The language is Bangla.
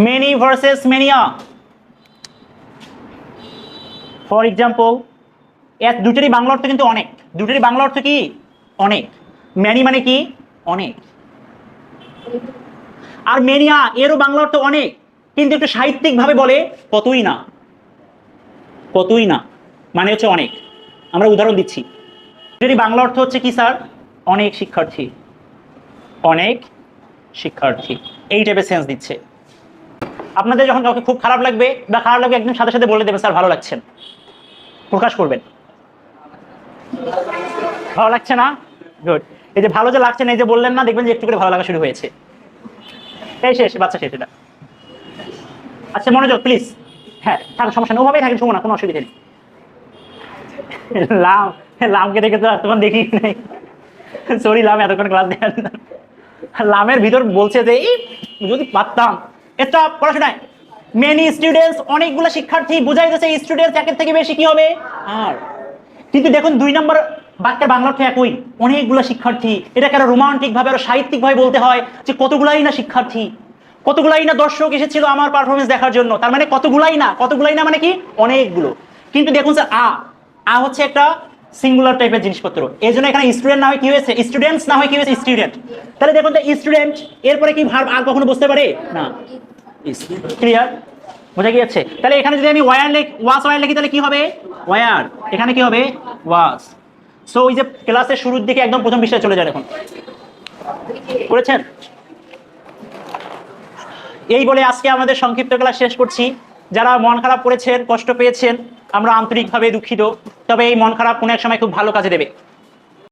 Many versus mania. For example, দুটোরই বাংলা অর্থ কিন্তু অনেক। দুটোরই বাংলা অর্থ কি? অনেক। ম্যানি মানে কি? অনেক। আর মেনিয়া এরও বাংলা অর্থ অনেক, কিন্তু একটু সাহিত্যিক ভাবে বলে কতই না। কতই না মানে হচ্ছে অনেক। আমরা উদাহরণ দিচ্ছি। যদি বাংলা অর্থ হচ্ছে কি স্যার? অনেক শিক্ষার্থী। অনেক শিক্ষার্থী, এই টাইপের সেন্স দিচ্ছে। আপনাদের যখন কাউকে খুব খারাপ লাগবে বা খারাপ লাগবে, একদম সাথে সাথে বলে দেবেন স্যার ভালো লাগছে না, প্রকাশ করবেন। ভালো লাগছে না? গুড। এই যে ভালো যে লাগছে না, এই যে বললেন না, দেখবেন যে একটু করে ভালো লাগা শুরু হয়েছে। এই শেষ, বাচ্চা শেষ এটা। আচ্ছা মনোযোগ প্লিজ। হ্যাঁ থাকুন, সমস্যা নেই, ওভাবেই থাকেন, শোনো না, কোনো অসুবিধা নেই। লাম, লামকে দেখে তো তখন দেখি নাই। সরি লাম, এতক্ষণ ক্লাস দেন। লামের ভিতর বলছে যে যদি পারতাম। স্টপ পড়াশোনায়। মেনি স্টুডেন্টস, অনেকগুলো শিক্ষার্থী বোঝাই যাচ্ছে স্টুডেন্টস একের থেকে বেশি কি হবে? আর কিন্তু দেখুন 2 নম্বর বাক্যের বাংলা অর্থ একই, অনেকগুলো শিক্ষার্থী। এটাকে আরো রোমান্টিক ভাবে, আরো সাহিত্যিক ভাবে বলতে হয় যে কতগুলাই না শিক্ষার্থী, কতগুলাই না দর্শক এসেছিল আমার পারফরমেন্স দেখার জন্য। তার মানে কতগুলাই না, কতগুলাই না মানে কি? অনেকগুলো। কিন্তু দেখুন স্যার, আ হচ্ছে একটা সিঙ্গুলার টাইপের জিনিসপত্র, এই জন্য এখানে স্টুডেন্ট না হয় কি হয়েছে? স্টুডেন্টস না হয় কি হয়েছে? স্টুডেন্ট। তাহলে দেখুন তো স্টুডেন্ট এরপরে কি ভার্ব আর কখনো বসতে পারে না? ক্লিয়ার? বোঝা গিয়েছে? তাহলে এখানে যদি আমি ওয়াস ওয়ার লিখি তাহলে কি হবে? ওয়ার। এখানে কি হবে? ওয়াস। সো ওই যে ক্লাসের শুরুর দিকে একদম প্রথম বিষয়ে চলে যায় এখন। করেছেন? এই বলে আজকে আমাদের সংক্ষিপ্ত ক্লাস শেষ করছি। যারা মন খারাপ করেছেন, কষ্ট পেয়েছেন, আমরা আন্তরিকভাবে দুঃখিত। তবে এই মন খারাপ কোনো এক সময় খুব ভালো কাজে দেবে।